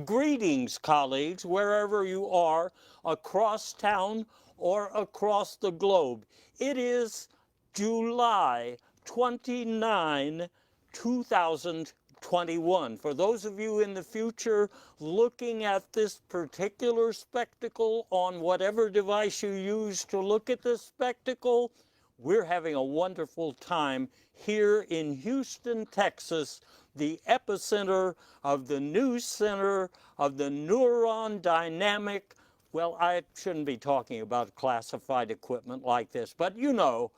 Greetings, colleagues, wherever you are, across town or across the globe. It is July 29, 2021. For those of you in the future looking at this particular spectacle on whatever device you use to look at this spectacle, we're having a wonderful time here in Houston, Texas, the epicenter of the new center of the neuron dynamic. Well, I shouldn't be talking about classified equipment like this, but you know,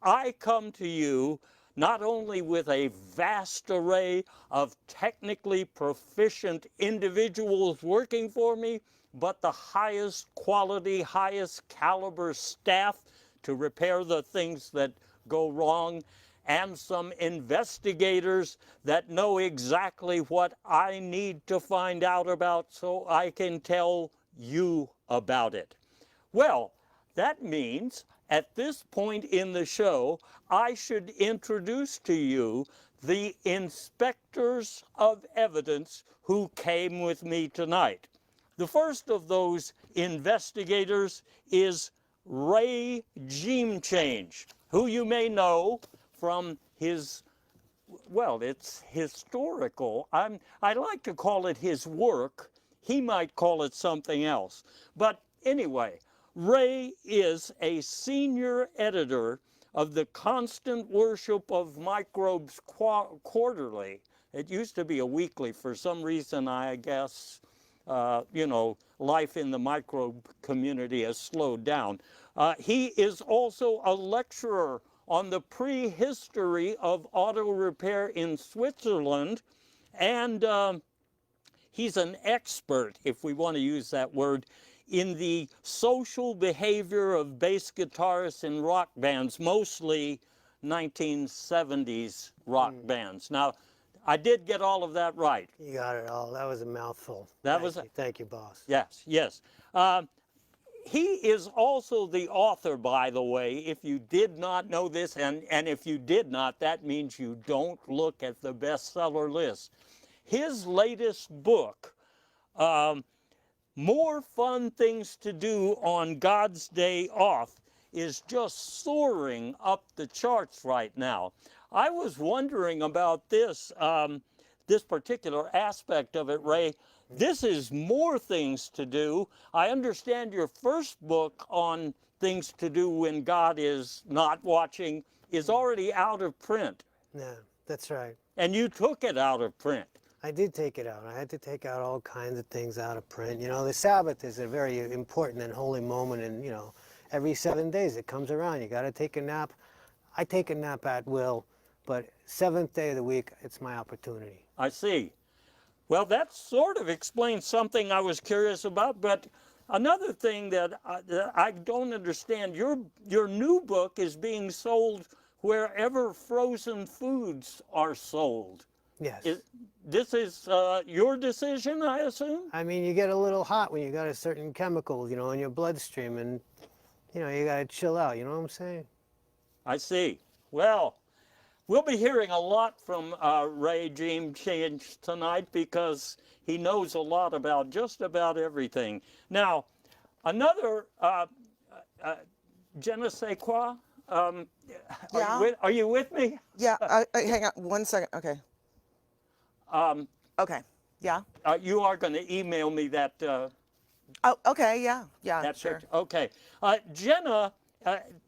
I come to you not only with a vast array of technically proficient individuals working for me, but the highest quality, highest caliber staff to repair the things that go wrong, and some investigators that know exactly what I need to find out about so I can tell you about it. Well, that means at this point in the show, I should introduce to you the inspectors of evidence who came with me tonight. The first of those investigators is Ray Change, who you may know from his, well, it's historical. I like to call it his work. He might call it something else. But anyway, Ray is a senior editor of the Constant Worship of Microbes Quarterly. It used to be a weekly. For some reason, I guess, you know, life in the microbe community has slowed down. He is also a lecturer on the prehistory of auto repair in Switzerland, and he's an expert, if we want to use that word, in the social behavior of bass guitarists in rock bands, mostly 1970s rock bands. Now, I did get all of that right. You got it all. That was a mouthful. Thank you, boss. Yes, yes. He is also the author, by the way, if you did not know this, and if you did not, that means you don't look at the bestseller list. His latest book, More Fun Things to Do on God's Day Off, is just soaring up the charts right now. I was wondering about this, this particular aspect of it, Ray. This is More Things to Do. I understand your first book on things to do when God is not watching is already out of print. Yeah, that's right. And you took it out of print. I did take it out. I had to take out all kinds of things out of print. You know, the Sabbath is a very important and holy moment, and, you know, every 7 days it comes around. You got to take a nap. I take a nap at will, but seventh day of the week, it's my opportunity. I see. Well, that sort of explains something I was curious about, but another thing that I don't understand, your new book is being sold wherever frozen foods are sold. Yes. This is your decision, I assume? I mean, you get a little hot when you got a certain chemical, you know, in your bloodstream, and, you know, you got to chill out, you know what I'm saying? I see. Well, we'll be hearing a lot from Ray Change tonight because he knows a lot about just about everything. Now, another, je ne sais quoi? Yeah. Are you with me? Yeah, hang on 1 second. Okay. Okay. Yeah. You are going to email me that. Oh, okay. Yeah. Yeah. That's sure. it. Okay. Jenna,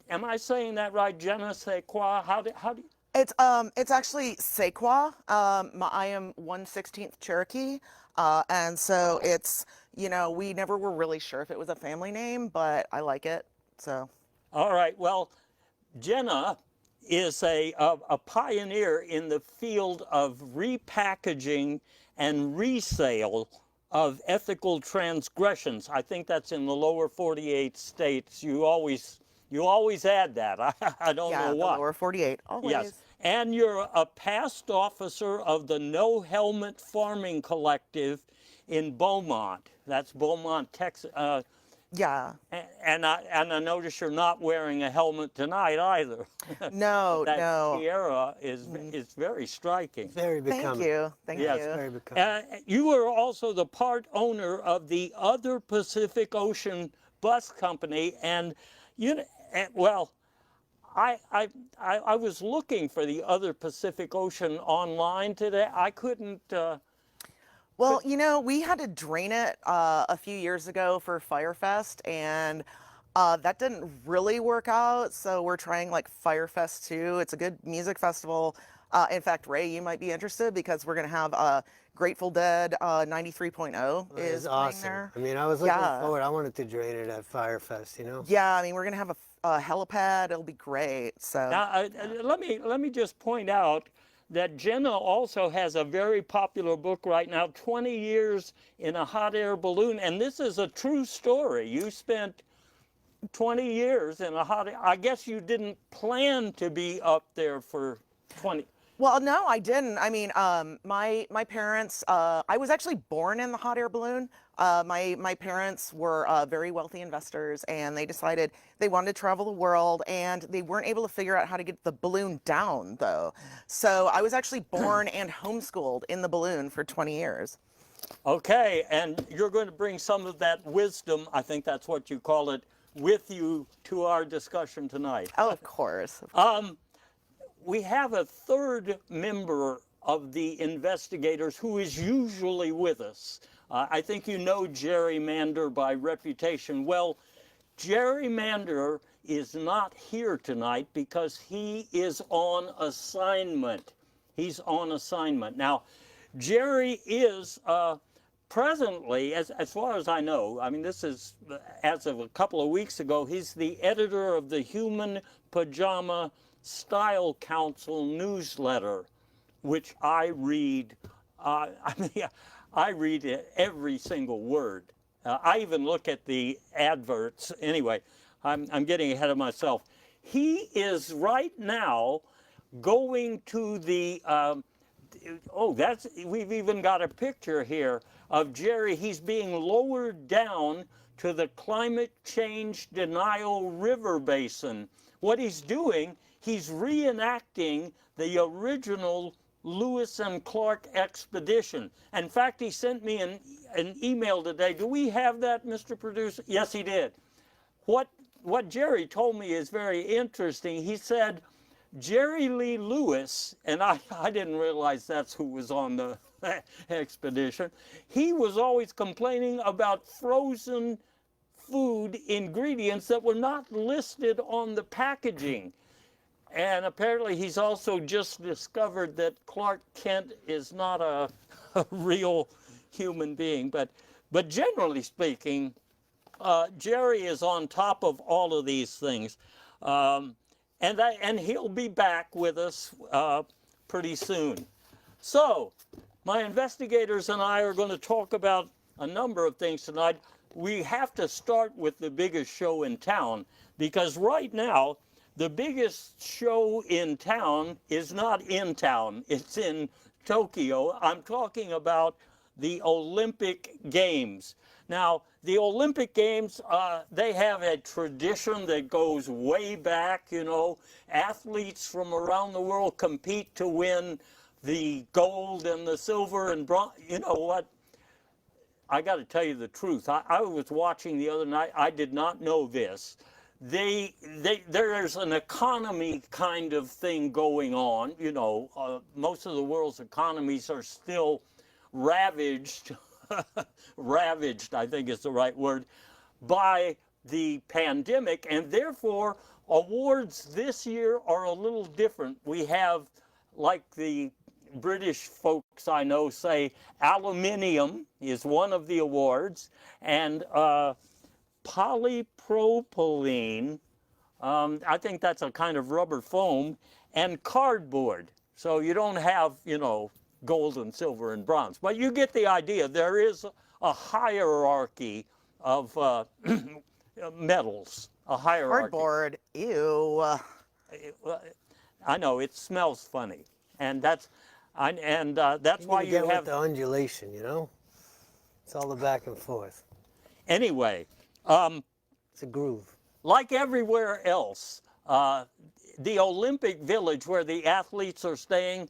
am I saying that right? Je ne sais quoi? How do you? It's actually Sequoia. I am 1/16 Cherokee, and so it's, you know, we never were really sure if it was a family name, but I like it. So. All right. Well, Jenna is a pioneer in the field of repackaging and resale of ethical transgressions. I think that's in the lower 48 states. You always add that. I don't know why. Yeah, the lower 48, always. Yes, and you're a past officer of the No Helmet Farming Collective in Beaumont. That's Beaumont, Texas. Yeah. And I notice you're not wearing a helmet tonight either. No, That no. tiara is very striking. Very Thank becoming. you. Thank Yes. you. Very becoming. You are also the part owner of the other Pacific Ocean bus company, and you well, I was looking for the other Pacific Ocean online today. I couldn't. Well, you know, we had to drain it a few years ago for Firefest, and that didn't really work out. So we're trying like Firefest 2. It's a good music festival. In fact, Ray, you might be interested because we're going to have Grateful Dead 93.0 That is is playing awesome. there. I mean, I was looking Yeah. forward. I wanted to drain it at Firefest, you know? Yeah, I mean, we're going to have a helipad. It'll be great. So, Now, let me just point out that Jenna also has a very popular book right now, 20 Years in a Hot Air Balloon, and this is a true story. You spent 20 years in a hot air. I guess you didn't plan to be up there for 20. well, no, I didn't. I mean, my parents. I was actually born in the hot air balloon. My parents were very wealthy investors, and they decided they wanted to travel the world, and they weren't able to figure out how to get the balloon down, though. So I was actually born and homeschooled in the balloon for 20 years. Okay, and you're going to bring some of that wisdom, I think that's what you call it, with you to our discussion tonight. Oh, of course. We have a third member of the investigators who is usually with us. I think you know Jerry Mander by reputation. Well, Jerry Mander is not here tonight because he is on assignment. He's on assignment. Now, Jerry is presently, as far as I know, I mean, this is as of a couple of weeks ago, he's the editor of the Human Pajama Style Council newsletter, which I read. I mean, I read every single word. I even look at the adverts. Anyway, I'm getting ahead of myself. He is right now going to the. We've even got a picture here of Jerry. He's being lowered down to the climate change denial river basin. What he's doing, he's reenacting the original Lewis and Clark expedition. In fact, he sent me an email today. Do we have that, Mr. Producer? Yes, he did. What Jerry told me is very interesting. He said, Jerry Lee Lewis, and I didn't realize that's who was on the expedition, he was always complaining about frozen food ingredients that were not listed on the packaging. And apparently he's also just discovered that Clark Kent is not a real human being. But generally speaking, Jerry is on top of all of these things. And he'll be back with us pretty soon. So, my investigators and I are going to talk about a number of things tonight. We have to start with the biggest show in town, because right now, the biggest show in town is not in town. It's in Tokyo. I'm talking about the Olympic Games. Now, the Olympic Games, they have a tradition that goes way back, you know. Athletes from around the world compete to win the gold and the silver and bronze. You know what? I got to tell you the truth. I was watching the other night. I did not know this. There's an economy kind of thing going on. You know, most of the world's economies are still ravaged, ravaged, I think is the right word, by the pandemic, and therefore awards this year are a little different. We have, like the British folks I know say, aluminium is one of the awards, and polypropylene, I think that's a kind of rubber foam, and cardboard. So you don't have, you know, gold and silver and bronze. But you get the idea. There is a hierarchy of metals, a hierarchy. Cardboard. Ew. I know, it smells funny. And that's why you get have... with the undulation, you know? It's all the back and forth. Anyway, It's a groove. Like everywhere else, the Olympic Village where the athletes are staying,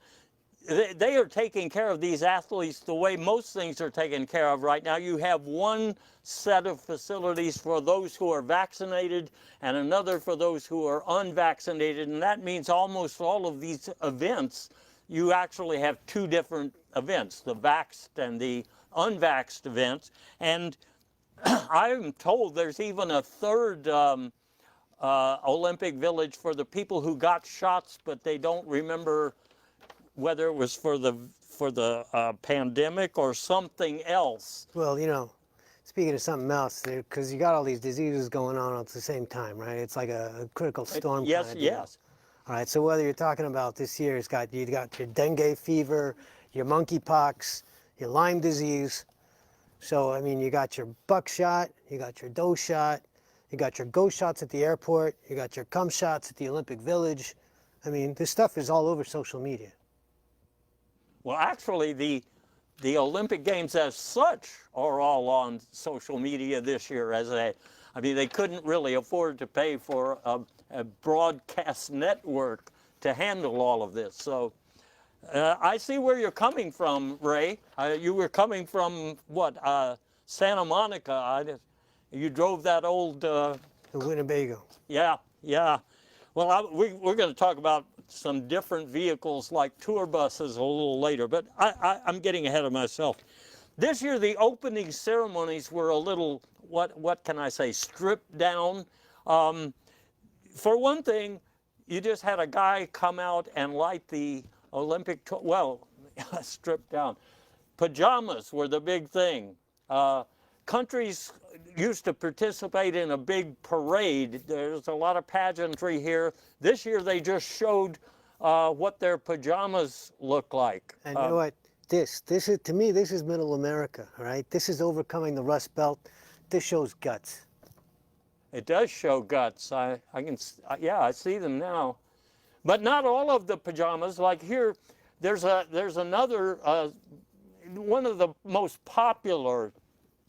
they are taking care of these athletes the way most things are taken care of right now. You have one set of facilities for those who are vaccinated and another for those who are unvaccinated, and that means almost all of these events, you actually have two different events, the vaxxed and the unvaxxed events. And I'm told there's even a third Olympic Village for the people who got shots, but they don't remember whether it was for the pandemic or something else. Well, you know, speaking of something else, because you got all these diseases going on at the same time, right? It's like a critical storm Yes, kind of deal. yes. All right, so whether you're talking about this year, you got your dengue fever, your monkeypox, your Lyme disease. So, I mean, you got your buckshot, you got your doe shot, you got your go shots at the airport, you got your cum shots at the Olympic Village. I mean, this stuff is all over social media. Well, actually, the Olympic Games as such are all on social media this year. I mean, they couldn't really afford to pay for a broadcast network to handle all of this. So I see where you're coming from, Ray. You were coming from what, Santa Monica? You drove that old. The Winnebago. Yeah, yeah. Well, we're going to talk about some different vehicles like tour buses a little later, but I'm getting ahead of myself. This year, the opening ceremonies were a little, what can I say, stripped down. For one thing, you just had a guy come out and light the Olympic, stripped down. Pajamas were the big thing. Countries used to participate in a big parade. There's a lot of pageantry here. This year they just showed what their pajamas look like. And you know what? This is, to me, this is middle America, all right? This is overcoming the Rust Belt. This shows guts. It does show guts. I see them now. But not all of the pajamas. Like here, there's another, one of the most popular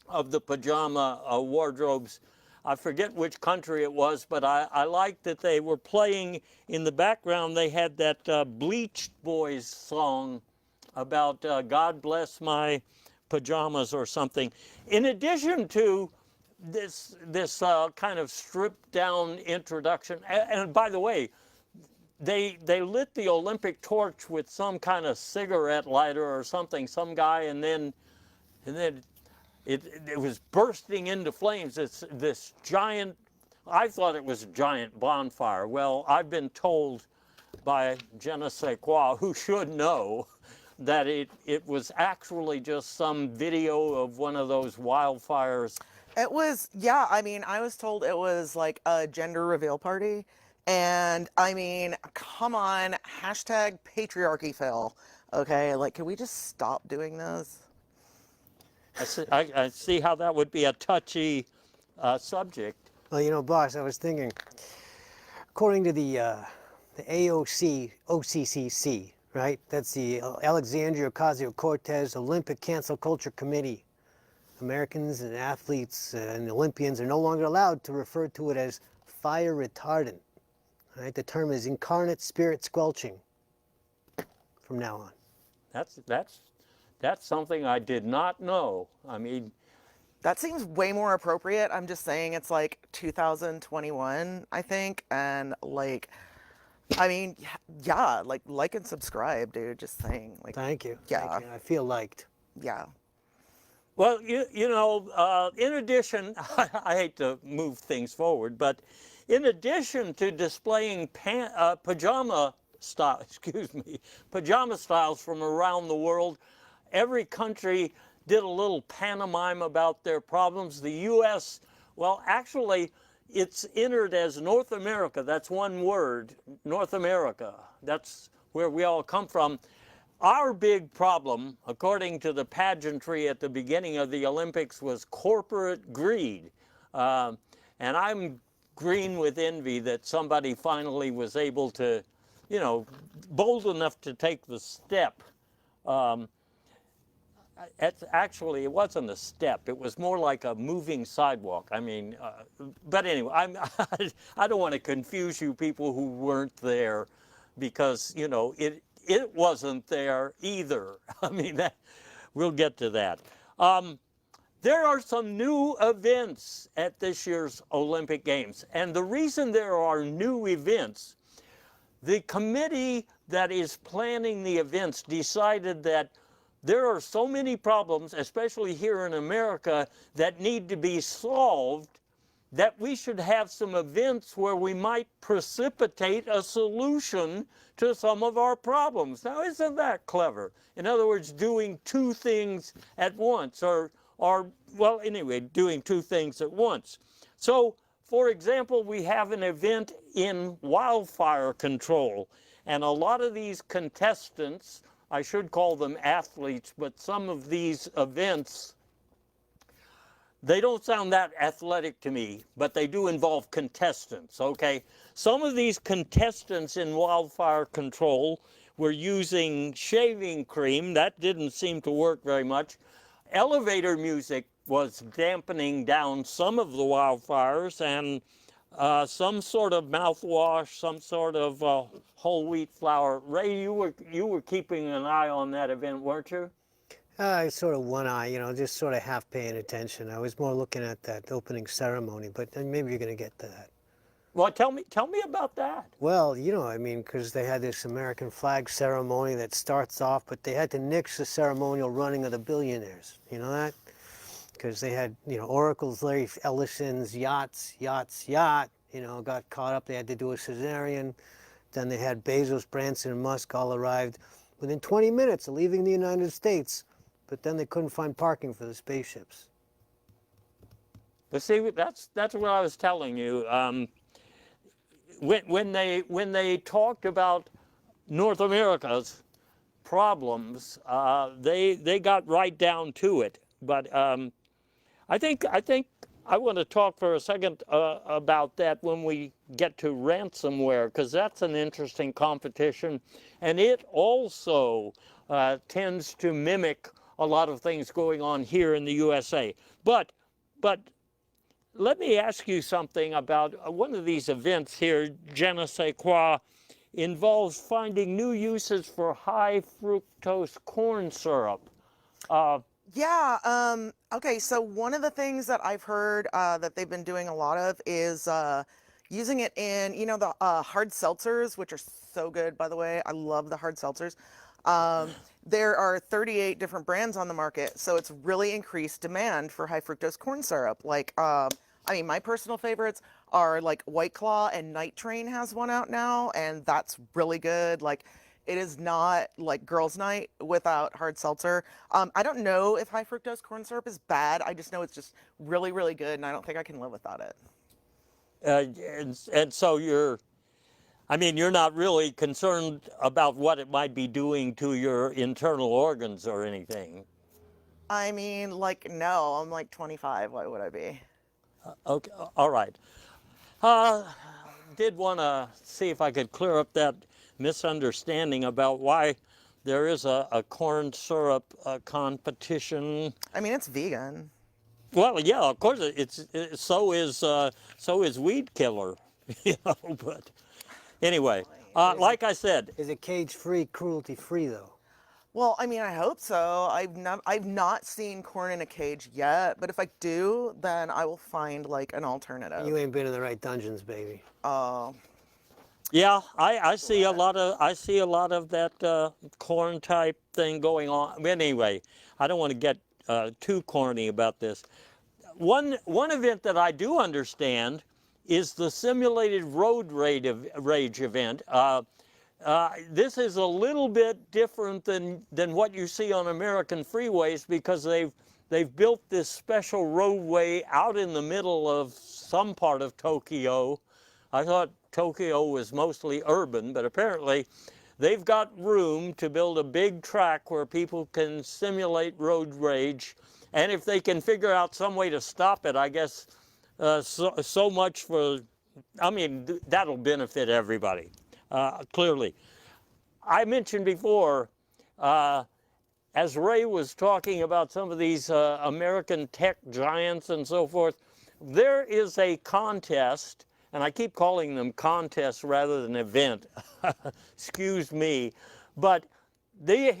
of the pajama wardrobes. I forget which country it was, but I liked that they were playing in the background. They had that Bleached Boys song about God bless my pajamas or something. In addition to this kind of stripped down introduction, and by the way, they lit the Olympic torch with some kind of cigarette lighter or something, some guy, and then it was bursting into flames. It's this giant, I thought it was a giant bonfire. Well, I've been told by je ne sais quoi, who should know, that it was actually just some video of one of those wildfires. It was, yeah, I mean, I was told it was like a gender reveal party. And I mean, come on, hashtag patriarchy Phil. Okay, like, can we just stop doing this? I see how that would be a touchy subject. Well, you know, boss, I was thinking, according to the AOC, OCCC, right? That's the Alexandria Ocasio-Cortez Olympic Cancel Culture Committee. Americans and athletes and Olympians are no longer allowed to refer to it as fire retardant. Right? The term is incarnate spirit squelching from now on. That's something I did not know. I mean, that seems way more appropriate. I'm just saying it's like 2021, I think, and like, I mean, yeah, like and subscribe, dude. Just saying, like. Thank you. Yeah. Thank you. I feel liked. Yeah. well, you know, in addition, I hate to move things forward, but in addition to displaying pajama styles from around the world, every country did a little pantomime about their problems. The U.S., well, actually, it's entered as North America. That's one word, North America. That's where we all come from. Our big problem, according to the pageantry at the beginning of the Olympics, was corporate greed. And I'm green with envy that somebody finally was able to, you know, bold enough to take the step. Actually, it wasn't a step. It was more like a moving sidewalk. I mean, but anyway, I don't want to confuse you people who weren't there, because you know it wasn't there either. I mean, we'll get to that. There are some new events at this year's Olympic Games, and the reason there are new events, the committee that is planning the events decided that there are so many problems, especially here in America, that need to be solved, that we should have some events where we might precipitate a solution to some of our problems. Now, isn't that clever? In other words, doing two things at once, or well, anyway, doing two things at once. So, for example, we have an event in wildfire control, and a lot of these contestants, I should call them athletes, but some of these events, they don't sound that athletic to me, but they do involve contestants, okay? Some of these contestants in wildfire control were using shaving cream. That didn't seem to work very much. Elevator music was dampening down some of the wildfires, and some sort of mouthwash, some sort of whole wheat flour. Ray, you were keeping an eye on that event, weren't you? Sort of one eye, you know, just sort of half paying attention. I was more looking at that opening ceremony, but maybe you're going to get to that. Well, tell me about that. Well, you know, I mean, because they had this American flag ceremony that starts off, but they had to nix the ceremonial running of the billionaires. You know that? Because they had, you know, Oracle's Larry Ellison's yacht, you know, got caught up. They had to do a cesarean. Then they had Bezos, Branson, and Musk all arrived within 20 minutes of leaving the United States, but then they couldn't find parking for the spaceships. But see, that's what I was telling you. When they talked about North America's problems, they got right down to it. But I think I want to talk for a second about that when we get to ransomware, because that's an interesting competition, and it also tends to mimic a lot of things going on here in the USA. But let me ask you something about one of these events here, Je ne sais quoi, involves finding new uses for high fructose corn syrup. Yeah, okay, so one of the things that I've heard that they've been doing a lot of is using it in, you know, the hard seltzers, which are so good, by the way. I love the hard seltzers. There are 38 different brands on the market, so it's really increased demand for high fructose corn syrup. Like, I mean, my personal favorites are like White Claw, and Night Train has one out now, and that's really good. Like, it is not like girls' night without hard seltzer. I don't know if high fructose corn syrup is bad. I just know it's just really, really good, and I don't think I can live without it. And so you're not really concerned about what it might be doing to your internal organs or anything. I mean, like, no, I'm like 25. Why would I be? Okay, all right. Did want to see if I could clear up that misunderstanding about why there is a corn syrup competition. I mean, it's vegan. Well, yeah, of course, so is Weed Killer, you know. But anyway, like I said, Is it cage-free, cruelty-free, though? Well, I mean, I hope so. I've not seen corn in a cage yet, but if I do, then I will find like an alternative. You ain't been in the right dungeons, baby. Oh. yeah, I see a lot of that corn type thing going on. But anyway, I don't want to get too corny about this. One event that I do understand is the simulated road rage event. This is a little bit different than what you see on American freeways, because they've built this special roadway out in the middle of some part of Tokyo. I thought Tokyo was mostly urban, but apparently they've got room to build a big track where people can simulate road rage, and if they can figure out some way to stop it, I guess so much for, I mean, that'll benefit everybody. Clearly. I mentioned before, as Ray was talking about some of these American tech giants and so forth, there is a contest, and I keep calling them contests rather than event, excuse me, but they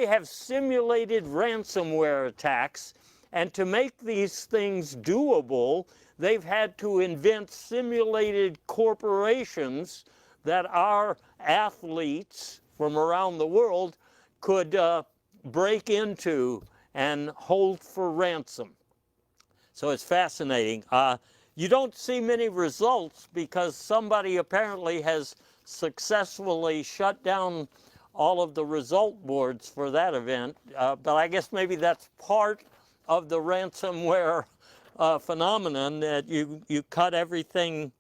have simulated ransomware attacks, and to make these things doable, they've had to invent simulated corporations that our athletes from around the world could break into and hold for ransom. So it's fascinating. You don't see many results because somebody apparently has successfully shut down all of the result boards for that event. But I guess maybe that's part of the ransomware phenomenon, that you cut everything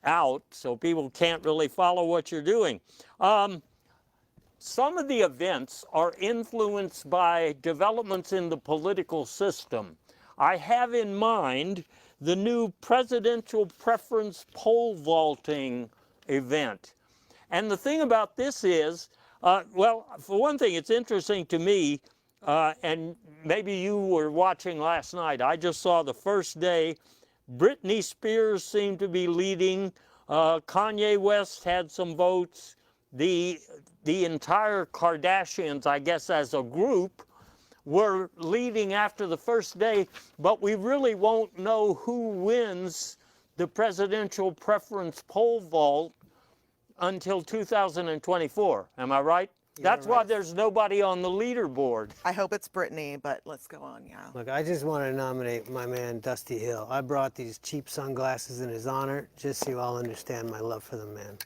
out so people can't really follow what you're doing. Some of the events are influenced by developments in the political system. I have in mind the new presidential preference pole vaulting event. And the thing about this is, well, for one thing, it's interesting to me, and maybe you were watching last night. I just saw the first day. Britney Spears seemed to be leading. Kanye West had some votes. The entire Kardashians, I guess, as a group, were leading after the first day, but we really won't know who wins the presidential preference poll vault until 2024. Am I right? That's why there's nobody on the leaderboard. I hope it's Brittany, but let's go on, yeah. Look, I just want to nominate my man Dusty Hill. I brought these cheap sunglasses in his honor, just so you all understand my love for the man.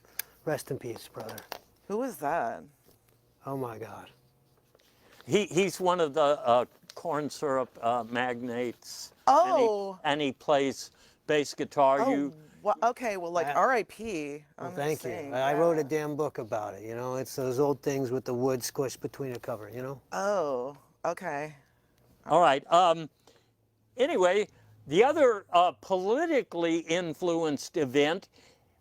Rest in peace, brother. Who is that? Oh my God. He's one of the corn syrup magnates. Oh. And he plays bass guitar. Oh, well, okay, well, like R.I.P. Well, thank you. I wrote a damn book about it, you know? It's those old things with the wood squished between the cover, you know? Oh, okay. All right. Anyway, the other politically influenced event,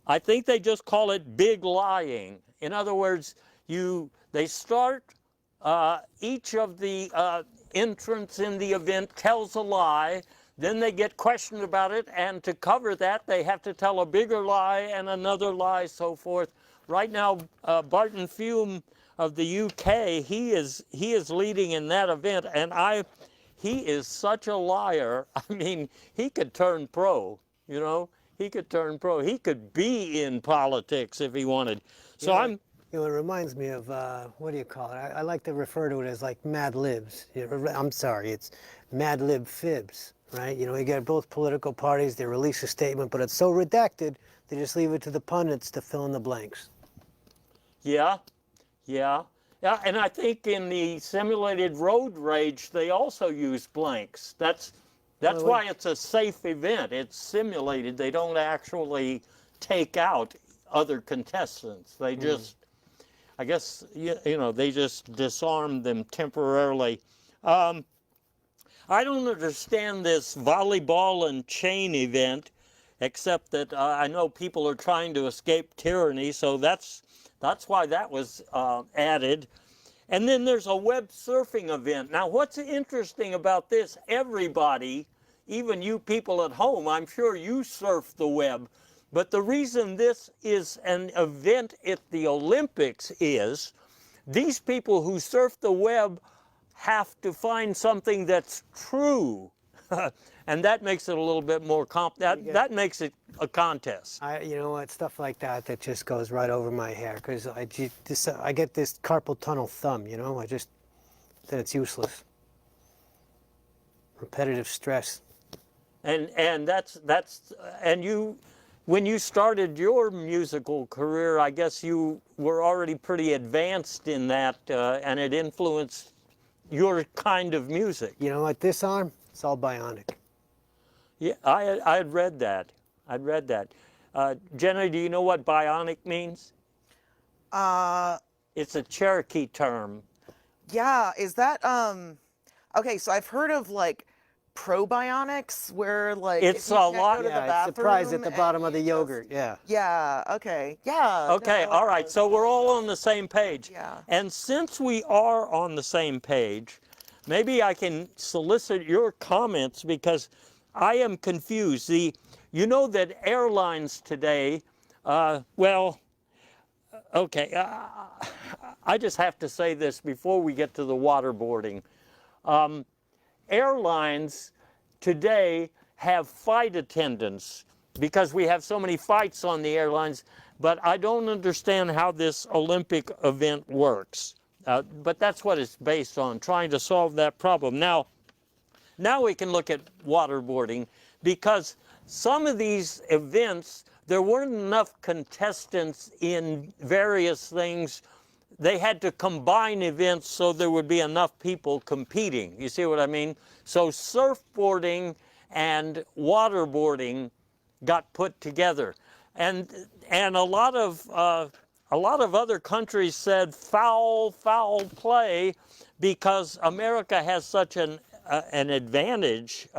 I think they just call it big lying. In other words, they start, each of the entrants in the event tells a lie, then they get questioned about it, and to cover that, they have to tell a bigger lie and another lie, so forth. Right now, Barton Fume of the UK, he is leading in that event, and he is such a liar. I mean, he could turn pro, you know? He could turn pro. He could be in politics if he wanted. So You know, it reminds me of, what do you call it? I like to refer to it as like Mad Libs. I'm sorry, it's Mad Lib Fibs, right? You know, you get both political parties, they release a statement, but it's so redacted, they just leave it to the pundits to fill in the blanks. Yeah, and I think in the simulated road rage, they also use blanks. That's why it's a safe event. It's simulated. They don't actually take out other contestants. They just, I guess, you know, they just disarm them temporarily. I don't understand this volleyball and chain event, except that I know people are trying to escape tyranny, so that's why that was added. And then there's a web surfing event. Now, what's interesting about this, everybody, even you people at home, I'm sure you surf the web, but the reason this is an event at the Olympics is these people who surf the web have to find something that's true. And that makes it a little bit more that makes it a contest. You know what, stuff like that just goes right over my hair, because I get this carpal tunnel thumb, you know, then it's useless. Repetitive stress. And when you started your musical career, I guess you were already pretty advanced in that, and it influenced your kind of music. You know what, this arm, it's all bionic. Yeah, I had read that. Jenna, do you know what bionic means? It's a Cherokee term. Yeah, is that, okay, so I've heard of like probiotics where like It's if you a can't lot- go to the Yeah, it's the prize at bathroom the bottom and of the you yogurt. just- Yeah. Yeah. Okay. Yeah. Okay, no, all right. So we're all on the same page. Yeah. And since we are on the same page, maybe I can solicit your comments because I am confused. You know that airlines today, okay, I just have to say this before we get to the waterboarding. Airlines today have flight attendants because we have so many fights on the airlines, but I don't understand how this Olympic event works. But that's what it's based on, trying to solve that problem. Now we can look at waterboarding because some of these events, there weren't enough contestants in various things. They had to combine events so there would be enough people competing. You see what I mean? So surfboarding and waterboarding got put together, and a lot of other countries said foul play because America has such an advantage.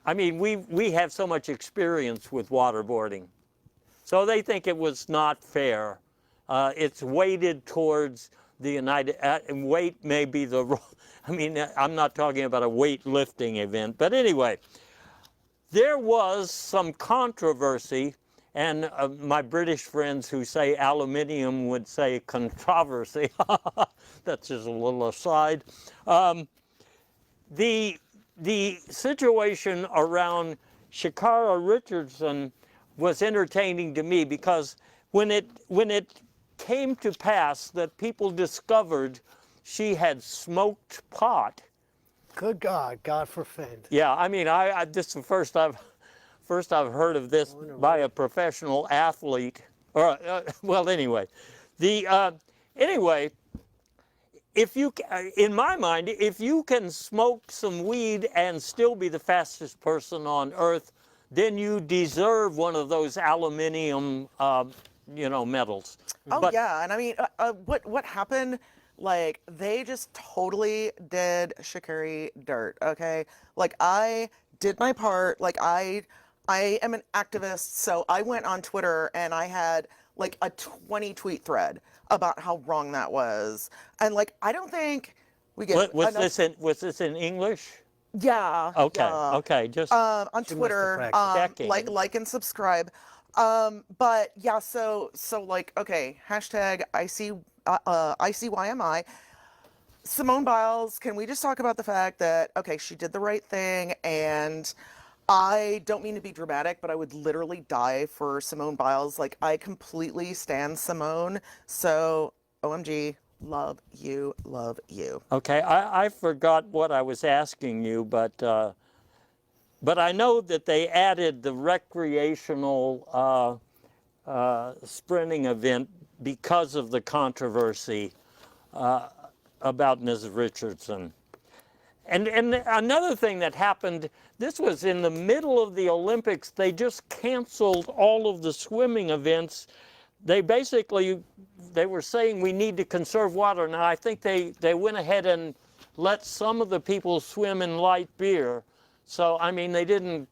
I mean, we have so much experience with waterboarding, so they think it was not fair. It's weighted towards the United. Weight may be the. I mean, I'm not talking about a weightlifting event, but anyway, there was some controversy, and my British friends who say aluminium would say controversy. That's just a little aside. The situation around Shakara Richardson was entertaining to me because when it came to pass that people discovered she had smoked pot. Good God, God forfend. Yeah, I mean, this is the first I've heard of this by a professional athlete. Or well, anyway, anyway, if you, in my mind, if you can smoke some weed and still be the fastest person on earth, then you deserve one of those aluminium, medals. Oh But yeah, and I mean, what happened? Like they just totally did Sha'Carri dirt. Okay, like I did my part. Like I am an activist, so I went on Twitter and I had like a 20 tweet thread about how wrong that was, and like I don't think we get was enough. was this in English? Yeah. Okay, Yeah. okay, just On must have Twitter, practiced. Checking. like and subscribe. But yeah, so like okay, hashtag ICYMI. Simone Biles, can we just talk about the fact that okay, she did the right thing, and I don't mean to be dramatic, but I would literally die for Simone Biles. Like I completely stan Simone. So OMG, love you, love you. Okay, I forgot what I was asking you, but I know that they added the recreational sprinting event because of the controversy about Ms. Richardson. And another thing that happened, this was in the middle of the Olympics, they just canceled all of the swimming events. They were saying we need to conserve water. Now I think they went ahead and let some of the people swim in light beer. So, I mean, they didn't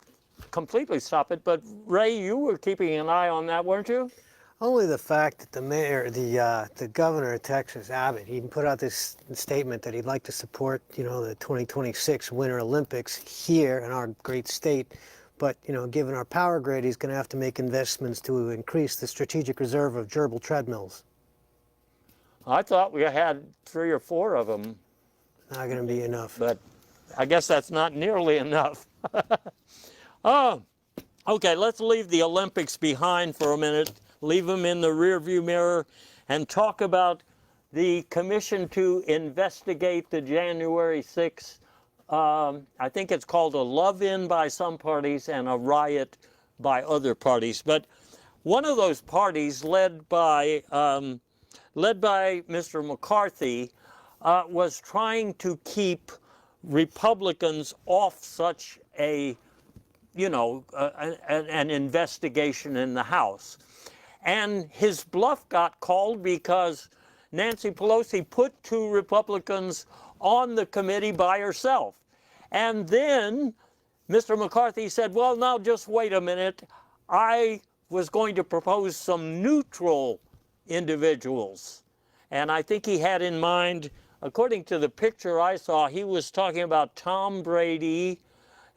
completely stop it, but Ray, you were keeping an eye on that, weren't you? Only the fact that the mayor, the governor of Texas, Abbott, he put out this statement that he'd like to support, the 2026 Winter Olympics here in our great state. But, given our power grid, he's going to have to make investments to increase the strategic reserve of gerbil treadmills. I thought we had 3 or 4 of them, Not going to be enough. but I guess that's not nearly enough. Oh, okay, let's leave the Olympics behind for a minute, leave them in the rearview mirror, and talk about the commission to investigate the January 6th. I think it's called a love-in by some parties and a riot by other parties. But one of those parties, led by Mr. McCarthy, was trying to keep Republicans off such an investigation in the House. And his bluff got called because Nancy Pelosi put 2 Republicans on the committee by herself. And then Mr. McCarthy said, well, now just wait a minute. I was going to propose some neutral individuals. And I think he had in mind, according to the picture I saw, he was talking about Tom Brady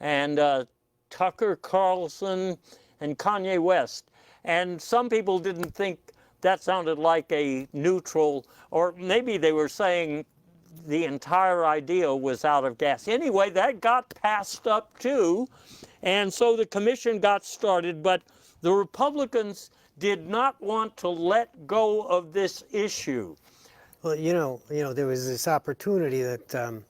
and Tucker Carlson and Kanye West. And some people didn't think that sounded like a neutral, or maybe they were saying the entire idea was out of gas. Anyway, that got passed up too, and so the commission got started, but the Republicans did not want to let go of this issue. Well, there was this opportunity that,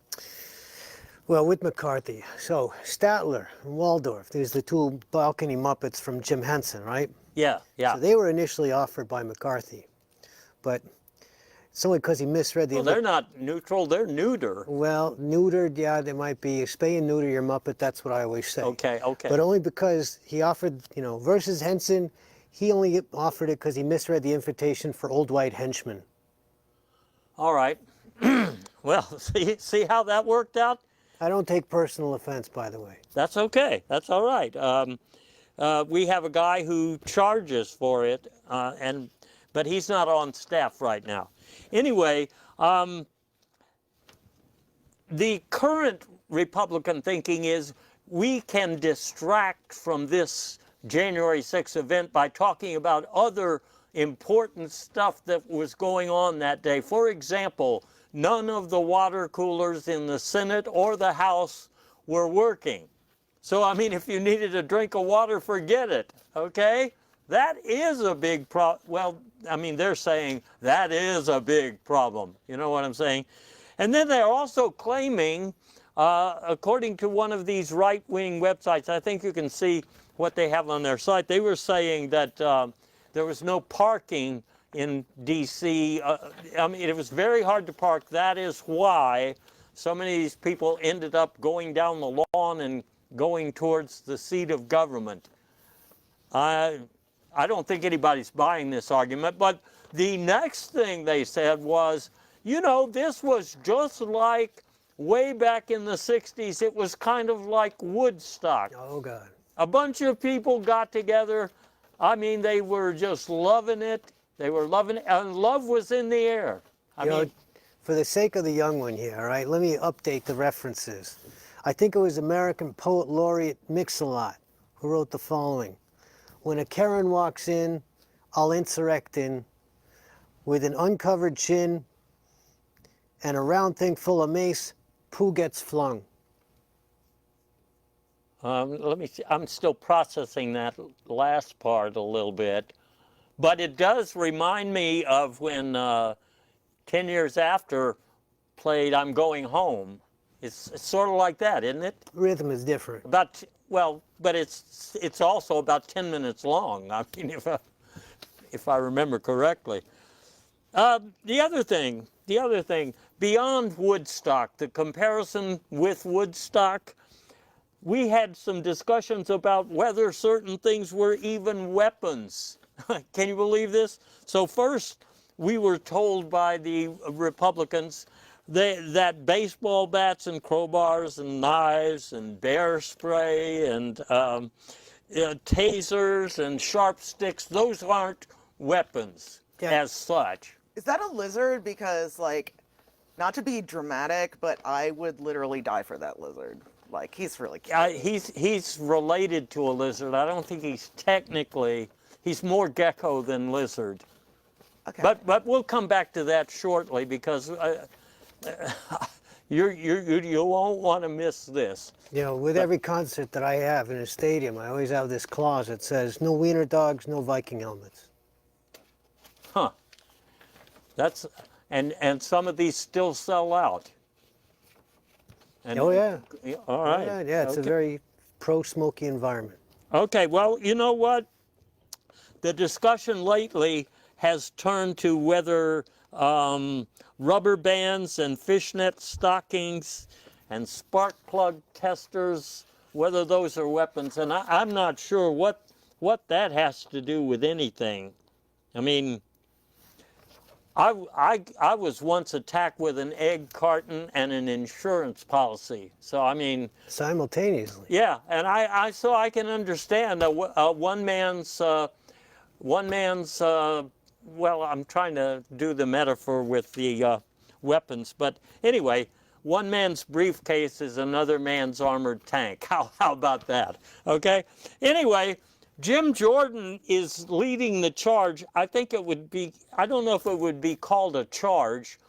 well, with McCarthy. So Statler and Waldorf, there's the two balcony Muppets from Jim Henson, right? Yeah, yeah. So they were initially offered by McCarthy, but it's only because he misread the... Well, they're not neutral, they're neuter. Well, neutered, yeah, they might be. Spay and neuter your Muppet, that's what I always say. Okay, okay. But only because he offered, versus Henson, he only offered it because he misread the invitation for Old White Henchman. All right. Well, see how that worked out? I don't take personal offense, by the way. That's okay. That's all right. We have a guy who charges for it, but he's not on staff right now. Anyway, the current Republican thinking is we can distract from this January 6th event by talking about other important stuff that was going on that day. For example, none of the water coolers in the Senate or the House were working. So, I mean, if you needed a drink of water, forget it, okay? That is a big problem. Well, I mean, they're saying that is a big problem. You know what I'm saying? And then they're also claiming, according to one of these right-wing websites, I think you can see what they have on their site, they were saying that there was no parking in D.C. I mean, it was very hard to park. That is why so many of these people ended up going down the lawn and going towards the seat of government. I don't think anybody's buying this argument, but the next thing they said was, this was just like way back in the 60s. It was kind of like Woodstock. Oh, God. A bunch of people got together. I mean, they were just loving it. They were loving it, and love was in the air. I mean, for the sake of the young one here, all right, let me update the references. I think it was American poet laureate Mix-a-Lot who wrote the following. When a Karen walks in, I'll insurrect in, with an uncovered chin and a round thing full of mace, poo gets flung. let me see. I'm still processing that last part a little bit. But it does remind me of when 10 years after played I'm Going Home. It's sort of like that, isn't it? Rhythm is different. Well, but it's also about 10 minutes long. I mean, if I remember correctly. The other thing, beyond Woodstock, the comparison with Woodstock, we had some discussions about whether certain things were even weapons. Can you believe this? So first, we were told by the Republicans that baseball bats and crowbars and knives and bear spray and tasers and sharp sticks, those aren't weapons as such. Is that a lizard? Because, like, not to be dramatic, but I would literally die for that lizard. Like, he's really cute. He's related to a lizard. I don't think he's technically, he's more gecko than lizard. Okay. But we'll come back to that shortly because you won't want to miss this. You know, with every concert that I have in a stadium, I always have this clause that says, no wiener dogs, no Viking helmets. Huh. And some of these still sell out. And, Oh, yeah. All right. Yeah, it's a very pro-smoky environment. Okay, well, you know what? The discussion lately has turned to whether rubber bands and fishnet stockings and spark plug testers, whether those are weapons. And I'm not sure what that has to do with anything. I mean, I was once attacked with an egg carton and an insurance policy. So I mean, Simultaneously. yeah, and so I can understand one man's well, I'm trying to do the metaphor with the weapons, but anyway, one man's briefcase is another man's armored tank. How about that? Okay. Anyway, Jim Jordan is leading the charge. I think it would be, I don't know if it would be called a charge,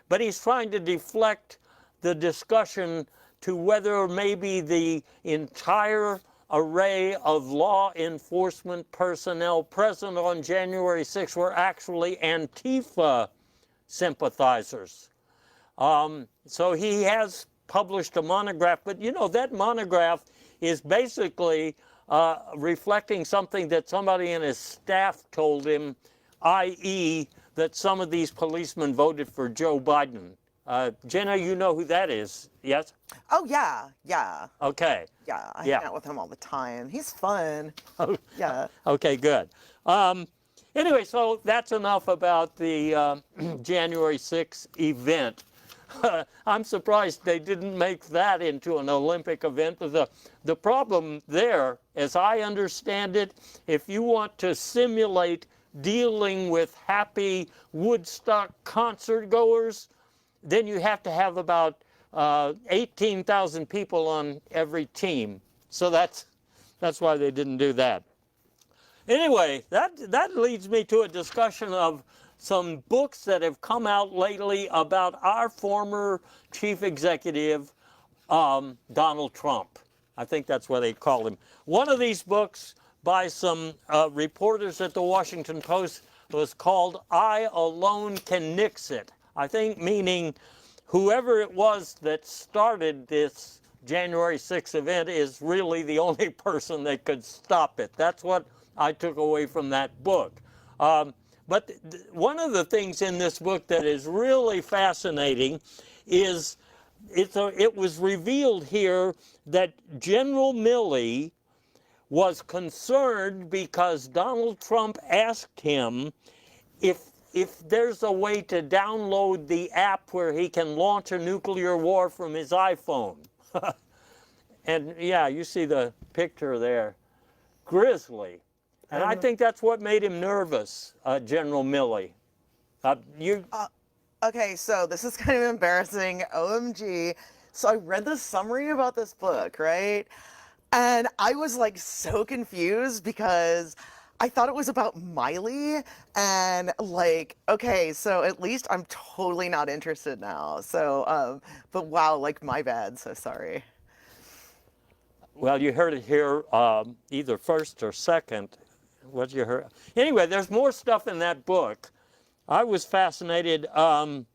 but he's trying to deflect the discussion to whether maybe the entire array of law enforcement personnel present on January 6th were actually Antifa sympathizers. So he has published a monograph, but you know, that monograph is basically reflecting something that somebody in his staff told him, i.e. that some of these policemen voted for Joe Biden. Jenna, you know who that is, yes? Oh, yeah, yeah. Okay. Yeah, I hang out with him all the time. He's fun. Yeah. Okay, good. Anyway, so that's enough about the January 6th event. I'm surprised they didn't make that into an Olympic event. The problem there, as I understand it, if you want to simulate dealing with happy Woodstock concert goers, then you have to have about 18,000 people on every team. So that's why they didn't do that. Anyway, that leads me to a discussion of some books that have come out lately about our former chief executive, Donald Trump. I think that's what they called him. One of these books by some reporters at the Washington Post was called I Alone Can Nix It. I think meaning whoever it was that started this January 6th event is really the only person that could stop it. That's what I took away from that book. But one of the things in this book that is really fascinating is it was revealed here that General Milley was concerned because Donald Trump asked him if there's a way to download the app where he can launch a nuclear war from his iPhone. And yeah, you see the picture there. Grisly. And I think that's what made him nervous, General Milley. Okay, so this is kind of embarrassing. OMG. So I read the summary about this book, right? And I was like so confused because I thought it was about Miley, and like, okay, so at least I'm totally not interested now. So, but wow, like my bad, so sorry. Well, you heard it here either first or second. What you heard? Anyway, there's more stuff in that book. I was fascinated. I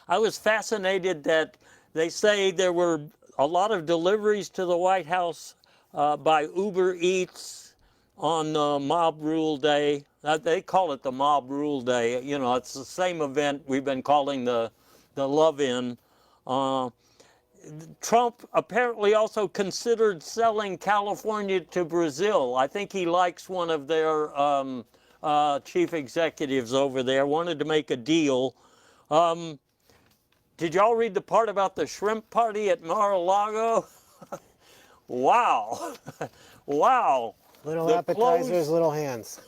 was fascinated that they say there were a lot of deliveries to the White House by Uber Eats on Mob Rule Day. They call it the Mob Rule Day. You know, it's the same event we've been calling the Love-In. Trump apparently also considered selling California to Brazil. I think he likes one of their chief executives over there, wanted to make a deal. Did y'all read the part about the shrimp party at Mar-a-Lago? Wow. Wow. Little The appetizers, clothes little hands.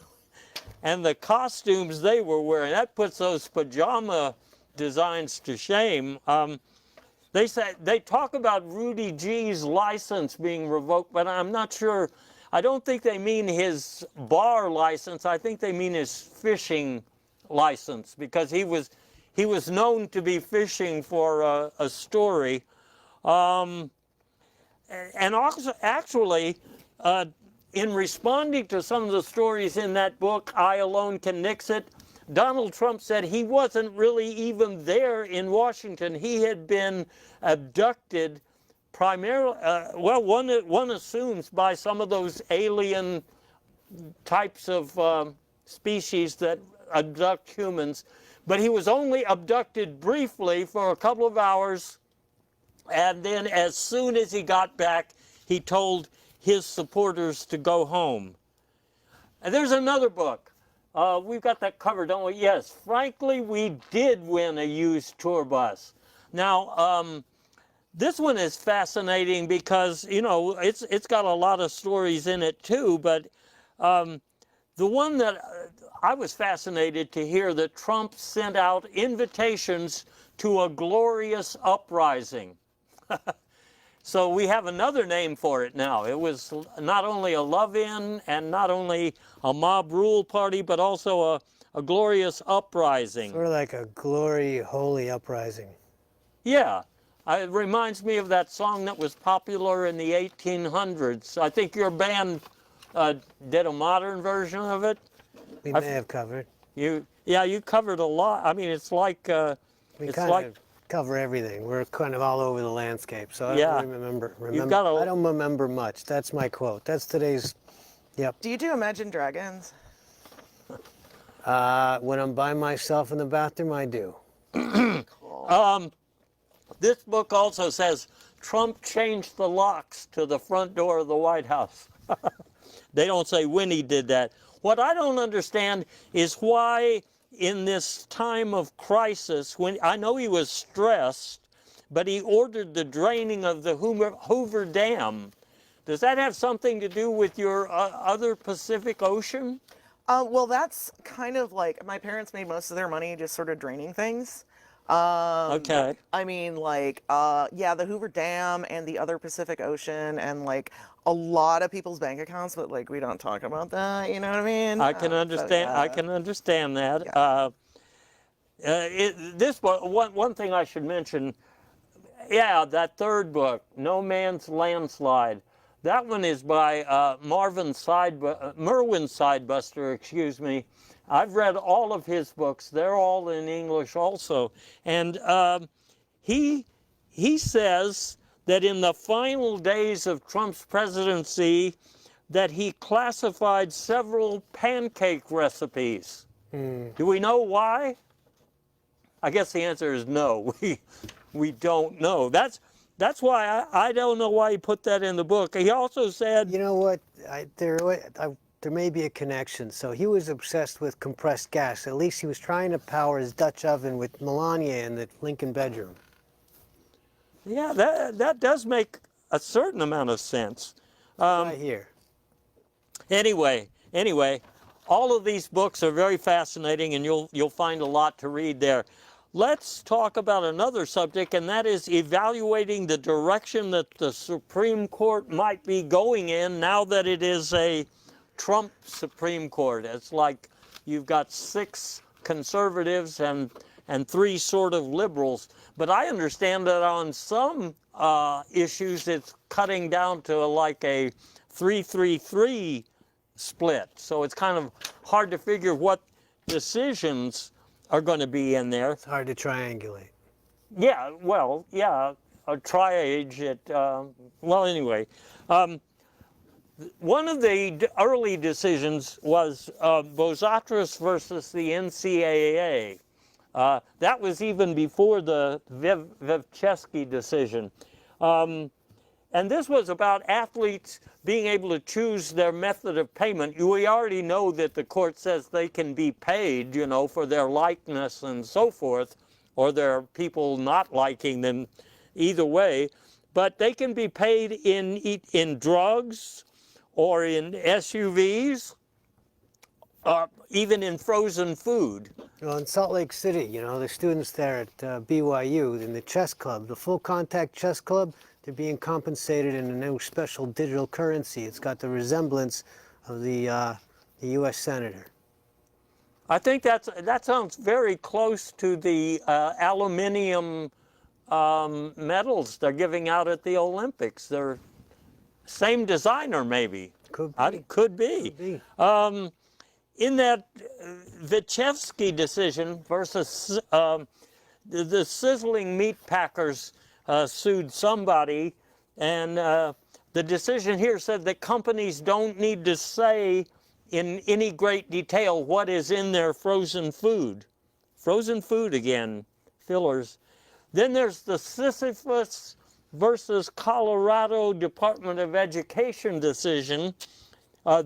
and the costumes they were wearing, that puts those pajama designs to shame. They talk about Rudy G's license being revoked, but I'm not sure. I don't think they mean his bar license. I think they mean his fishing license, because he was known to be fishing for a story. And also, actually, in responding to some of the stories in that book, I Alone Can Nix It, Donald Trump said he wasn't really even there in Washington. He had been abducted primarily, well, one assumes by some of those alien types of species that abduct humans, but he was only abducted briefly for a couple of hours, and then as soon as he got back, he told his supporters to go home. And there's another book We've got that covered, don't we? Yes, frankly, we did win a used tour bus. Now, this one is fascinating because, you know, it's got a lot of stories in it too, but the one that I was fascinated to hear that Trump sent out invitations to a glorious uprising. So we have another name for it now. It was not only a love-in and not only a mob rule party, but also a glorious uprising. Sort of like a glory, holy uprising. Yeah. It reminds me of that song that was popular in the 1800s. I think your band did a modern version of it. We may have covered. You covered a lot. I mean, it's like We it's kind like of cover everything. We're kind of all over the landscape, so I Yeah. don't remember. got a- I don't remember much. That's my quote. That's today's. Yep. Do you do Imagine Dragons? When I'm by myself in the bathroom, I do. This book also says Trump changed the locks to the front door of the White House. They don't say when he did that. What I don't understand is why in this time of crisis, when I know he was stressed, but he ordered the draining of the Hoover Dam. Does that have something to do with your other Pacific Ocean? Well, that's kind of like my parents made most of their money just sort of draining things. Okay. I mean, like, yeah, the Hoover Dam and the other Pacific Ocean and like a lot of people's bank accounts, but like we don't talk about that. You know what I mean? I can understand. I can understand that. This book, one thing I should mention. Yeah, that third book, No Man's Landslide. That one is by Merwin Sidebuster, excuse me. I've read all of his books. They're all in English also. And he says that in the final days of Trump's presidency, that he classified several pancake recipes. Do we know why? I guess the answer is no. We don't know. That's why I don't know why he put that in the book. He also said, You know what? There may be a connection. So he was obsessed with compressed gas. At least he was trying to power his Dutch oven with Melania in the Lincoln bedroom. yeah, that does make a certain amount of sense. Right here. Anyway, all of these books are very fascinating, and you'll find a lot to read there. Let's talk about another subject, and that is evaluating the direction that the Supreme Court might be going in now that it is a Trump Supreme Court. It's like you've got 6 conservatives and 3 sort of liberals. But I understand that on some issues it's cutting down to like a 3-3-3 split. So it's kind of hard to figure what decisions are going to be in there. It's hard to triangulate. Yeah, well, yeah, a triage. Well, anyway, one of the early decisions was Bozatris versus the NCAA. That was even before the Vevchesky decision. And this was about athletes being able to choose their method of payment. We already know that the court says they can be paid, you know, for their likeness and so forth, or their people not liking them, either way. But they can be paid in drugs or in SUVs, even in frozen food. Well, in Salt Lake City, you know, the students there at BYU, in the chess club, the full contact chess club, they're being compensated in a new special digital currency. It's got the resemblance of the U.S. senator. I think that sounds very close to the aluminium medals they're giving out at the Olympics. They're same designer, maybe. Could be. Could be. Could be. In that Vechevsky decision versus the sizzling meat packers sued somebody, and the decision here said that companies don't need to say in any great detail what is in their frozen food. Frozen food again, fillers. Then there's the Sisyphus versus Colorado Department of Education decision.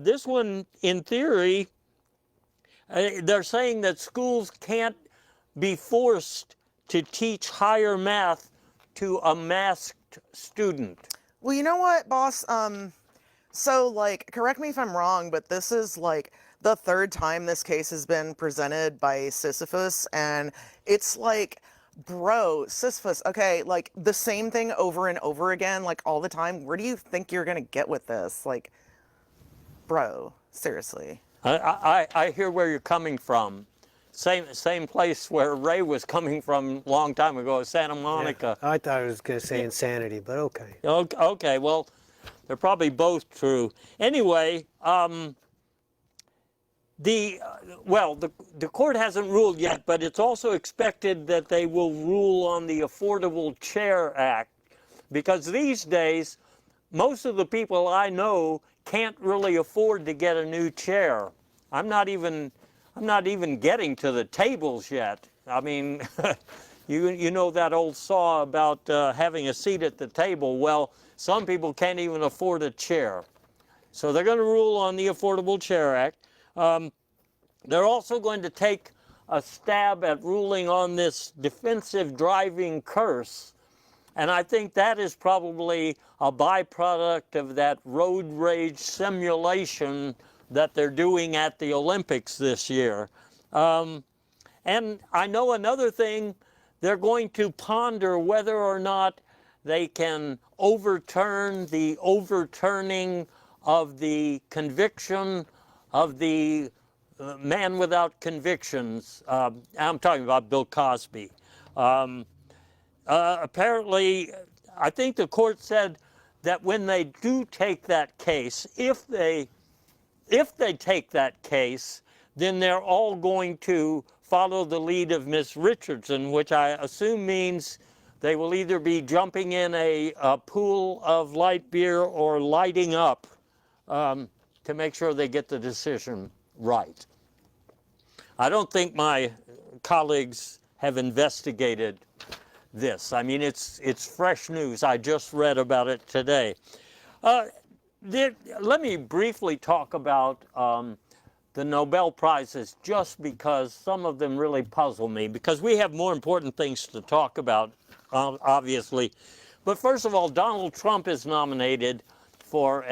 This one, in theory, They're saying that schools can't be forced to teach higher math to a masked student. Well, you know what, boss? So, like, correct me if I'm wrong, but this is like the third time this case has been presented by Sisyphus, and it's like, bro, Sisyphus, okay, like the same thing over and over again, like all the time. Where do you think you're gonna get with this? Like, bro, seriously. I hear where you're coming from. Same place where Ray was coming from a long time ago, Santa Monica. I thought I was going to say insanity, but okay. Okay, well, they're probably both true. Anyway, the court hasn't ruled yet, but it's also expected that they will rule on the Affordable Care Act, because these days, most of the people I know can't really afford to get a new chair. I'm not even getting to the tables yet. I mean, you know that old saw about having a seat at the table. Well, some people can't even afford a chair. So they're going to rule on the Affordable Care Act. They're also going to take a stab at ruling on this defensive driving curse. And I think that is probably a byproduct of that road rage simulation that they're doing at the Olympics this year. And I know another thing, they're going to ponder whether or not they can overturn the overturning of the conviction of the man without convictions. I'm talking about Bill Cosby. Apparently, I think the court said that when they do take that case, if they take that case, then they're all going to follow the lead of Miss Richardson, which I assume means they will either be jumping in a pool of light beer or lighting up to make sure they get the decision right. I don't think my colleagues have investigated this. I mean, it's fresh news. I just read about it today. Let me briefly talk about the Nobel Prizes, just because some of them really puzzle me, because we have more important things to talk about, obviously. But first of all, Donald Trump is nominated for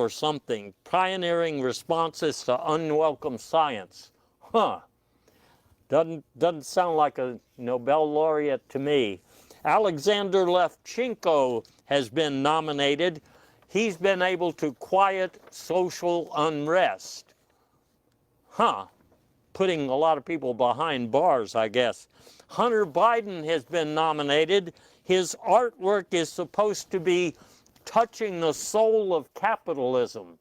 something, pioneering responses to unwelcome science. Huh. Doesn't sound like a Nobel laureate to me. Alexander Levchenko has been nominated. He's been able to quiet social unrest. Huh. Putting a lot of people behind bars, I guess. Hunter Biden has been nominated. His artwork is supposed to be touching the soul of capitalism.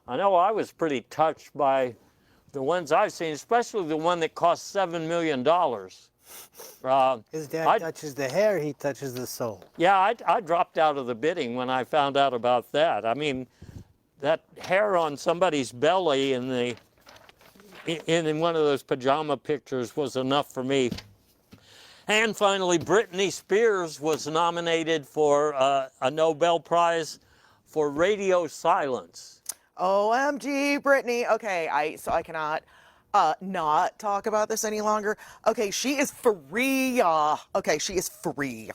I know I was pretty touched by the ones I've seen, especially the one that cost $7 million. His dad touches the hair, he touches the soul. Yeah, I dropped out of the bidding when I found out about that. I mean, that hair on somebody's belly in one of those pajama pictures was enough for me. And finally, Britney Spears was nominated for a Nobel Prize for radio silence. OMG, Brittany. Okay, I cannot not talk about this any longer. Okay, she is free. Okay, she is free.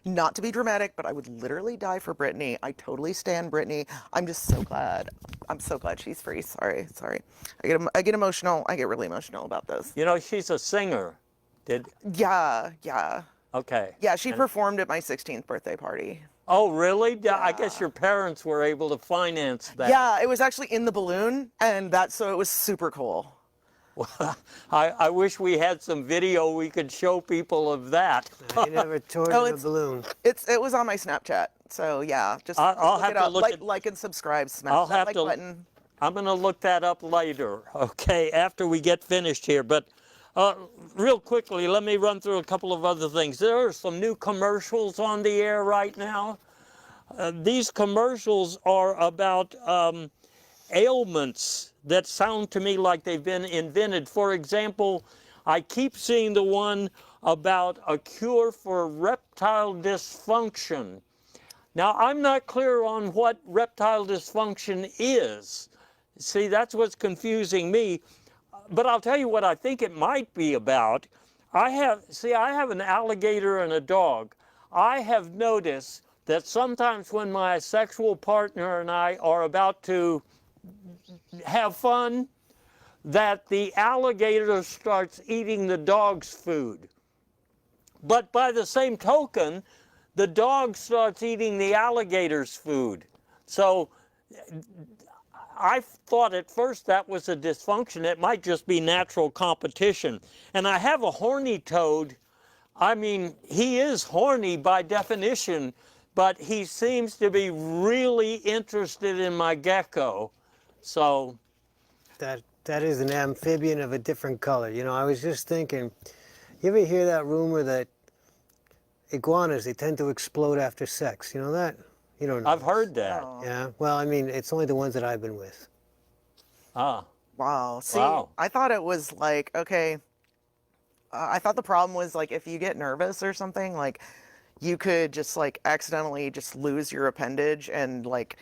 Not to be dramatic, but I would literally die for Brittany. I totally stand Brittany. I'm just so glad. I'm so glad she's free. Sorry. I get emotional. I get really emotional about this. You know, she's a singer. Yeah. Okay. Yeah, she performed at my 16th birthday party. Oh, really? Yeah. I guess your parents were able to finance that. Yeah, it was actually in the balloon, and so it was super cool. Well, I wish we had some video we could show people of that. I never toured in a balloon. It was on my Snapchat, so yeah, just I'll have to look like and subscribe. Smash I'll that have like to. button. I'm going to look that up later. Okay, after we get finished here, but. Real quickly, let me run through a couple of other things. There are some new commercials on the air right now. These commercials are about ailments that sound to me like they've been invented. For example, I keep seeing the one about a cure for erectile dysfunction. Now, I'm not clear on what erectile dysfunction is. See, that's what's confusing me. But I'll tell you what I think it might be about. I have an alligator and a dog. I have noticed that sometimes when my sexual partner and I are about to have fun, that the alligator starts eating the dog's food. But by the same token, the dog starts eating the alligator's food. So I thought at first that was a dysfunction. It might just be natural competition. And I have a horny toad. I mean, he is horny by definition, but he seems to be really interested in my gecko. So That is an amphibian of a different color. You know, I was just thinking, you ever hear that rumor that iguanas, they tend to explode after sex? You know that? You don't know. I've heard that. Yeah, well, I mean, it's only the ones that I've been with. Ah, Wow. See, Wow. I thought it was like, okay, I thought the problem was like if you get nervous or something, like you could just like accidentally just lose your appendage and like,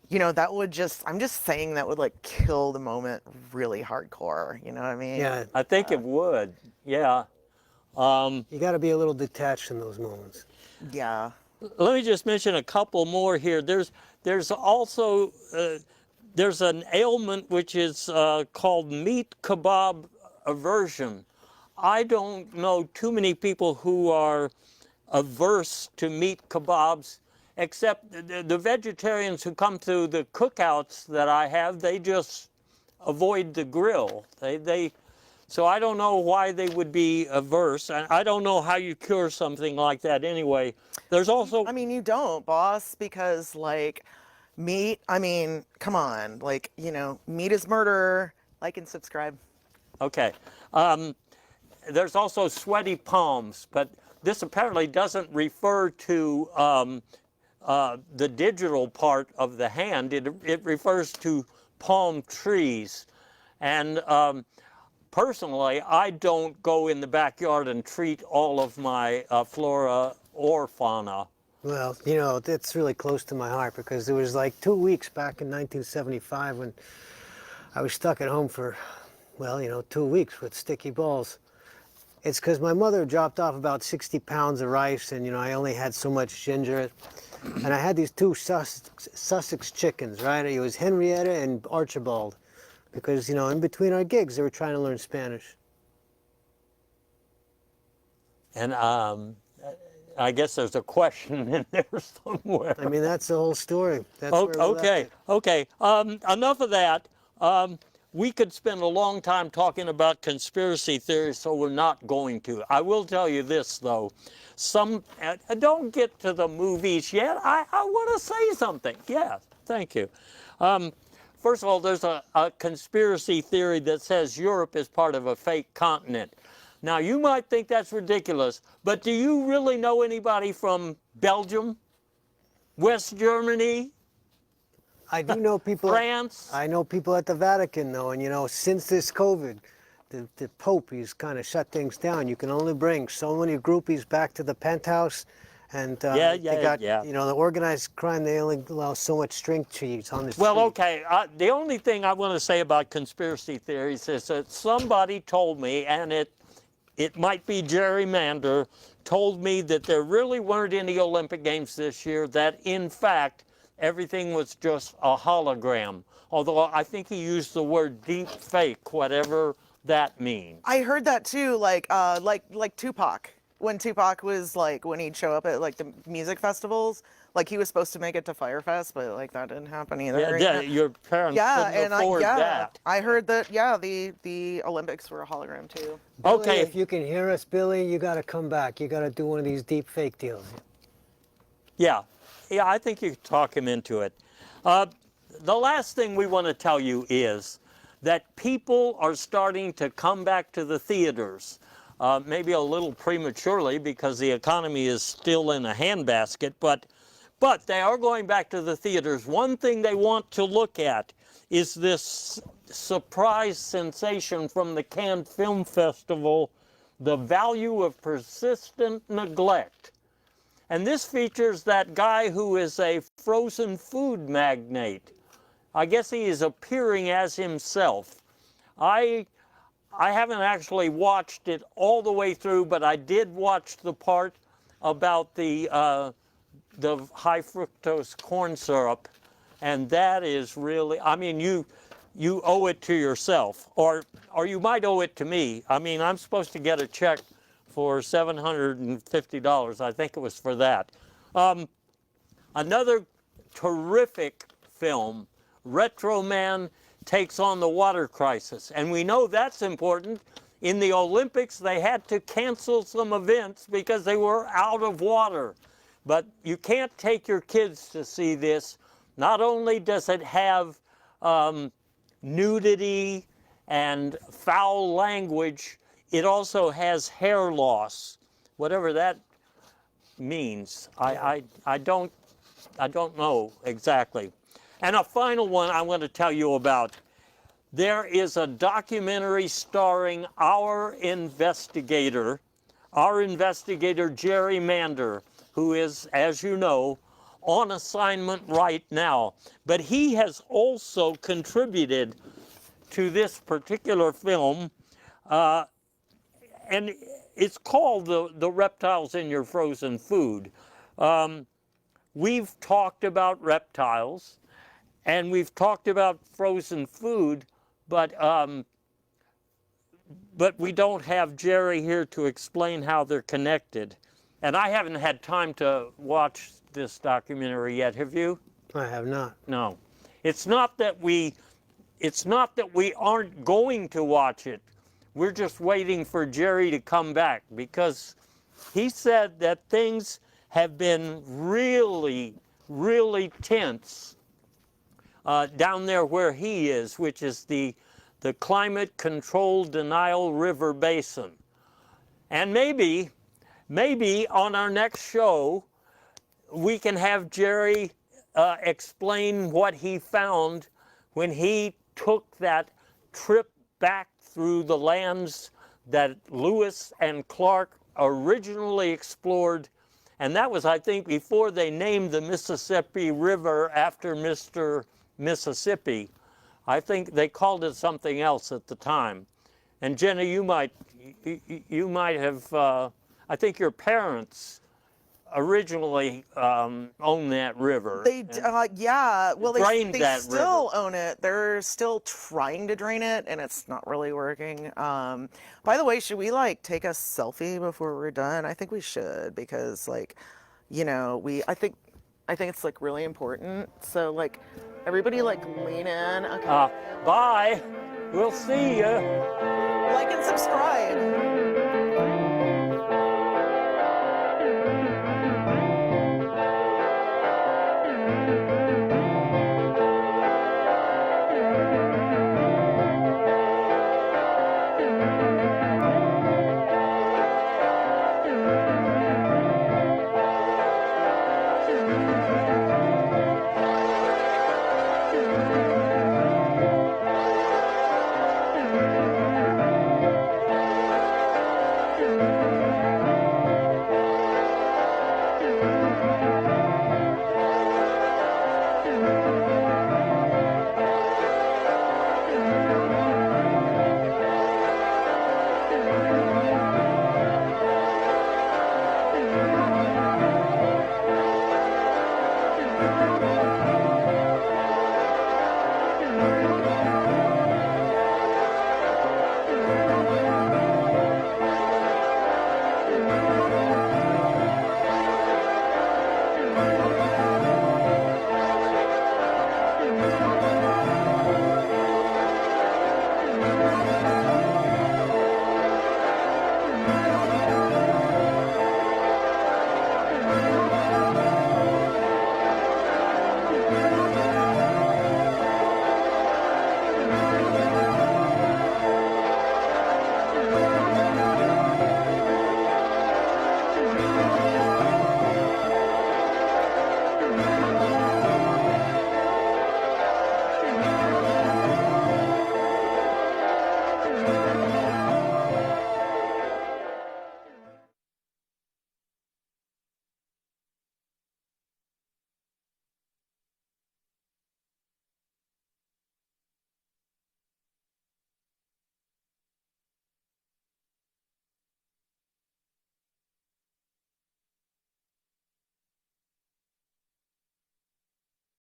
you know, that would just, I'm just saying that would like kill the moment really hardcore. You know what I mean? Yeah, I think it would. Yeah. you got to be a little detached in those moments. Yeah. Let me just mention a couple more here. There's also there's an ailment which is called meat kebab aversion. I don't know too many people who are averse to meat kebabs, except the vegetarians who come to the cookouts that I have. They just avoid the grill. So I don't know why they would be averse. I don't know how you cure something like that anyway. There's also... I mean, you don't, boss, because like meat, I mean, come on, like, you know, meat is murder. Like and subscribe. Okay. There's also sweaty palms, but this apparently doesn't refer to the digital part of the hand. It refers to palm trees. And personally, I don't go in the backyard and treat all of my flora or fauna. Well, you know, that's really close to my heart because there was like 2 weeks back in 1975 when I was stuck at home for, well, you know, 2 weeks with sticky balls. It's because my mother dropped off about 60 pounds of rice and, you know, I only had so much ginger. And I had these two Sussex chickens, right? It was Henrietta and Archibald. Because, you know, in between our gigs, they were trying to learn Spanish. And I guess there's a question in there somewhere. I mean, that's the whole story. That's where we left Okay, it. okay. Enough of that. We could spend a long time talking about conspiracy theories, so we're not going to. I will tell you this, though. Don't get to the movies yet. I want to say something. Yeah, thank you. First of all, there's a conspiracy theory that says Europe is part of a fake continent. Now, you might think that's ridiculous, but do you really know anybody from Belgium, West Germany, I do know people. France? I know people at the Vatican, though, and you know, since this COVID, the Pope, he's kind of shut things down. You can only bring so many groupies back to the penthouse, and they got, you know, the organized crime. They only allow so much string cheese on the street. Well, okay. The only thing I want to say about conspiracy theories is that somebody told me, and it might be gerrymander, told me that there really weren't any Olympic Games this year. That in fact, everything was just a hologram. Although I think he used the word deep fake, whatever that means. I heard that too, like Tupac. When Tupac was like, when he'd show up at like the music festivals, like he was supposed to make it to Firefest, but like that didn't happen either. Yeah, your parents couldn't afford that. I heard that. Yeah, the Olympics were a hologram too. Billy, Okay. if you can hear us, Billy, you got to come back. You got to do one of these deep fake deals. Yeah, I think you could talk him into it. The last thing we want to tell you is that people are starting to come back to the theaters. Maybe a little prematurely because the economy is still in a handbasket, but they are going back to the theaters. One thing they want to look at is this surprise sensation from the Cannes Film Festival, The Value of Persistent Neglect. And this features that guy who is a frozen food magnate. I guess he is appearing as himself. I haven't actually watched it all the way through, but I did watch the part about the high fructose corn syrup, and that is really, I mean, you owe it to yourself, or you might owe it to me. I mean, I'm supposed to get a check for $750. I think it was for that. Another terrific film, Retro Man takes on the water crisis. And we know that's important. In the Olympics, they had to cancel some events because they were out of water. But you can't take your kids to see this. Not only does it have nudity and foul language, it also has hair loss, whatever that means. I don't know exactly. And a final one I want to tell you about. There is a documentary starring our investigator Jerry Mander, who is, as you know, on assignment right now. But he has also contributed to this particular film, and it's called the Reptiles in Your Frozen Food. We've talked about reptiles, and we've talked about frozen food, but we don't have Jerry here to explain how they're connected. And I haven't had time to watch this documentary yet. Have you? I have not. No. It's not that we aren't going to watch it. We're just waiting for Jerry to come back, because he said that things have been really, really tense down there where he is, which is the Climate Control Denial River Basin. And maybe on our next show, we can have Jerry explain what he found when he took that trip back through the lands that Lewis and Clark originally explored. And that was, I think, before they named the Mississippi River after Mr. Mississippi. I think they called it something else at the time. And Jenna, you might have, I think your parents originally owned that river. They, yeah, well, drained they that still river. own it. They're still trying to drain it, and it's not really working. By the way, should we like take a selfie before we're done? I think we should, because like, you know, I think it's like really important. So like, everybody like lean in. Okay. Bye. We'll see you. Like and subscribe.